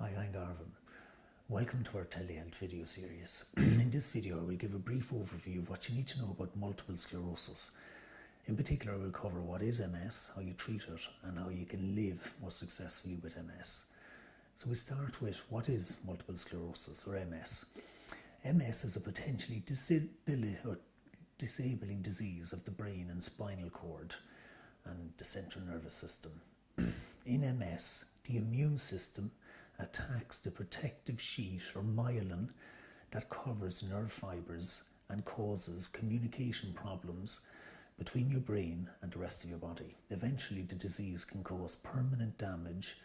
Hi, I'm Garvin. Welcome to our telehealth video series. In this video I will give a brief overview of what you need to know about multiple sclerosis. In particular I will cover what is MS, how you treat it, and how you can live more successfully with MS. So we start with what is multiple sclerosis or MS. MS is a potentially disabling disease of the brain and spinal cord and the central nervous system. In MS, the immune system attacks the protective sheet or myelin that covers nerve fibers and causes communication problems between your brain and the rest of your body. Eventually, the disease can cause permanent damage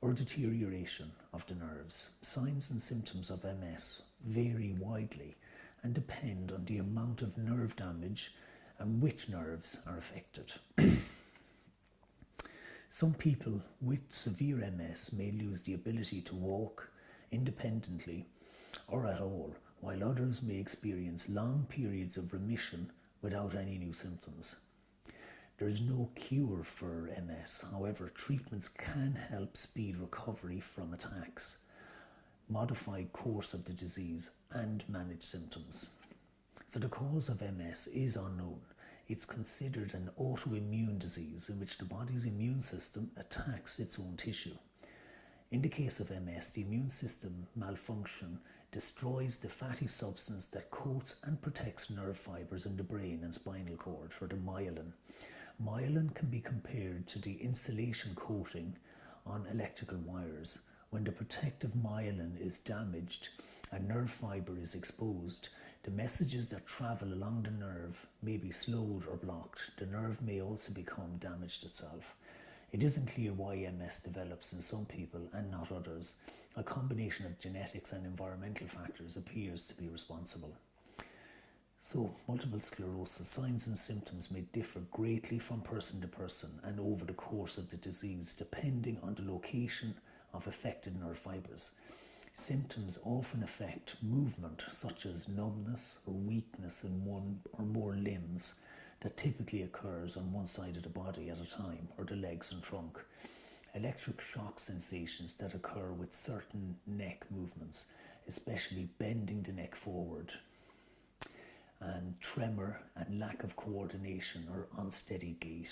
or deterioration of the nerves. Signs and symptoms of MS vary widely and depend on the amount of nerve damage and which nerves are affected. Some people with severe MS may lose the ability to walk independently or at all, while others may experience long periods of remission without any new symptoms. There is no cure for MS, however, treatments can help speed recovery from attacks, modify course of the disease, and manage symptoms. So the cause of MS is unknown. It's considered an autoimmune disease in which the body's immune system attacks its own tissue. In the case of MS, the immune system malfunction destroys the fatty substance that coats and protects nerve fibers in the brain and spinal cord, or the myelin. Myelin can be compared to the insulation coating on electrical wires. When the protective myelin is damaged, a nerve fiber is exposed. The messages that travel along the nerve may be slowed or blocked. The nerve may also become damaged itself. It isn't clear why MS develops in some people and not others. A combination of genetics and environmental factors appears to be responsible. So, multiple sclerosis signs and symptoms may differ greatly from person to person and over the course of the disease, depending on the location of affected nerve fibers. Symptoms often affect movement, such as numbness or weakness in one or more limbs that typically occurs on one side of the body at a time, or the legs and trunk. Electric shock sensations that occur with certain neck movements, especially bending the neck forward, and tremor and lack of coordination or unsteady gait.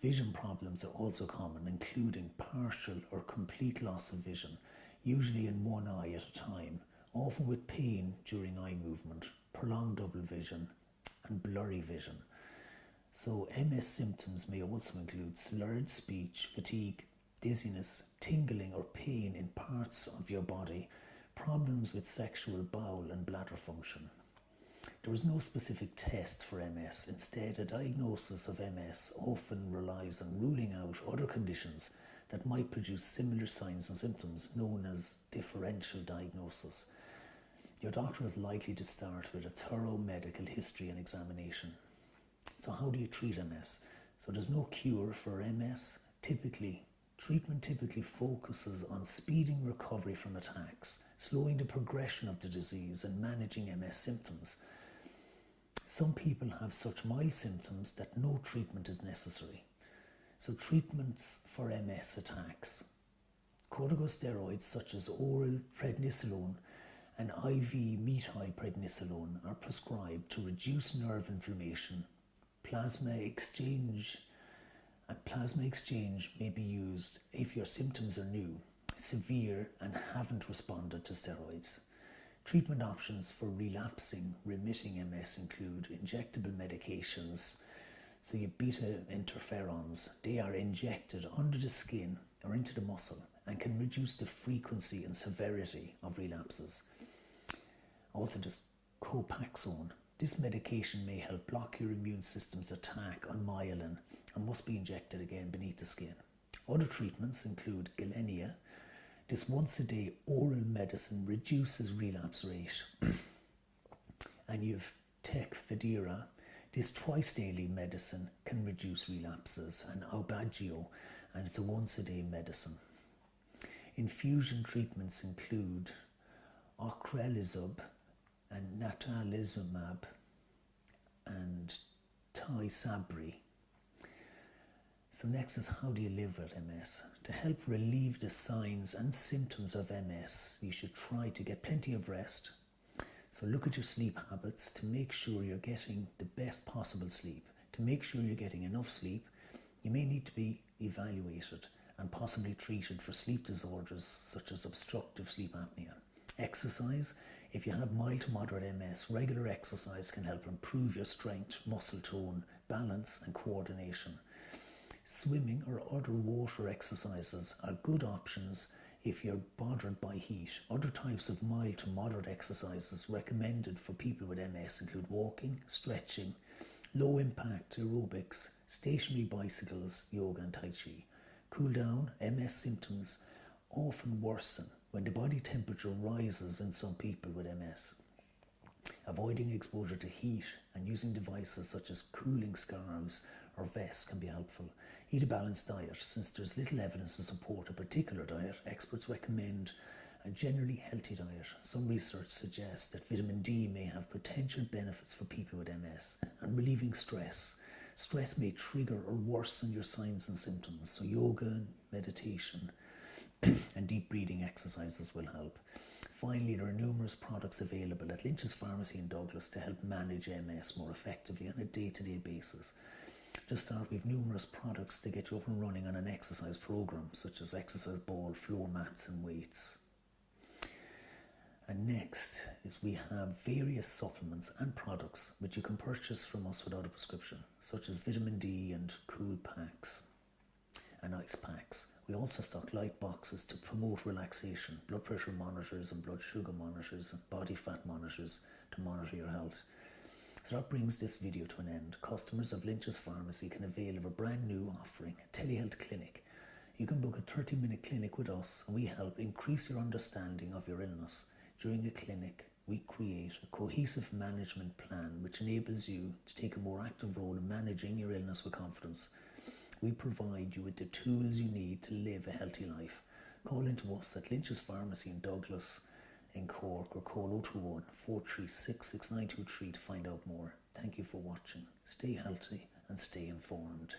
Vision problems are also common, including partial or complete loss of vision, usually in one eye at a time, often with pain during eye movement, prolonged double vision, and blurry vision. So MS symptoms may also include slurred speech, fatigue, dizziness, tingling or pain in parts of your body, problems with sexual, bowel and bladder function. There is no specific test for MS. Instead, a diagnosis of MS often relies on ruling out other conditions that might produce similar signs and symptoms, known as differential diagnosis. Your doctor is likely to start with a thorough medical history and examination. So how do you treat MS? So there's no cure for MS. Treatment typically focuses on speeding recovery from attacks, slowing the progression of the disease, and managing MS symptoms. Some people have such mild symptoms that no treatment is necessary. So treatments for MS attacks. Corticosteroids such as oral prednisolone and IV methylprednisolone are prescribed to reduce nerve inflammation. Plasma exchange may be used if your symptoms are new, severe and haven't responded to steroids. Treatment options for relapsing, remitting MS include injectable medications. So your beta interferons, they are injected under the skin or into the muscle and can reduce the frequency and severity of relapses. Also there's Copaxone. This medication may help block your immune system's attack on myelin and must be injected again beneath the skin. Other treatments include Gilenya. This once-a-day oral medicine reduces relapse rate. And you've Tecfidera. This twice-daily medicine can reduce relapses, and Aubagio, and it's a once-a-day medicine. Infusion treatments include Ocrelizumab and Natalizumab and Tysabri. So next is, how do you live with MS? To help relieve the signs and symptoms of MS, you should try to get plenty of rest. So look at your sleep habits to make sure you're getting the best possible sleep. To make sure you're getting enough sleep, you may need to be evaluated and possibly treated for sleep disorders such as obstructive sleep apnea. Exercise. If you have mild to moderate MS, regular exercise can help improve your strength, muscle tone, balance and coordination. Swimming or other water exercises are good options if you're bothered by heat. Other types of mild to moderate exercises recommended for people with MS include walking, stretching, low impact aerobics, stationary bicycles, yoga and tai chi. Cool down. MS symptoms often worsen when the body temperature rises in some people with MS. Avoiding exposure to heat and using devices such as cooling scarves or vests can be helpful. Eat a balanced diet. Since there's little evidence to support a particular diet, experts recommend a generally healthy diet. Some research suggests that vitamin D may have potential benefits for people with MS. And relieving stress. Stress may trigger or worsen your signs and symptoms, so yoga and meditation and deep breathing exercises will help. Finally, there are numerous products available at Lynch's Pharmacy in Douglas to help manage MS more effectively on a day-to-day basis. To start, we have numerous products to get you up and running on an exercise program, such as exercise ball, floor mats and weights. And next is, we have various supplements and products which you can purchase from us without a prescription, such as vitamin D and cool packs and ice packs. We also stock light boxes to promote relaxation, blood pressure monitors and blood sugar monitors and body fat monitors to monitor your health. So that brings this video to an end. Customers of Lynch's Pharmacy can avail of a brand new offering, a telehealth clinic. You can book a 30-minute clinic with us and we help increase your understanding of your illness. During a clinic, we create a cohesive management plan which enables you to take a more active role in managing your illness with confidence. We provide you with the tools you need to live a healthy life. Call into us at Lynch's Pharmacy in Douglas in Cork or call 021 436 6923 to find out more. Thank you for watching. Stay healthy and stay informed.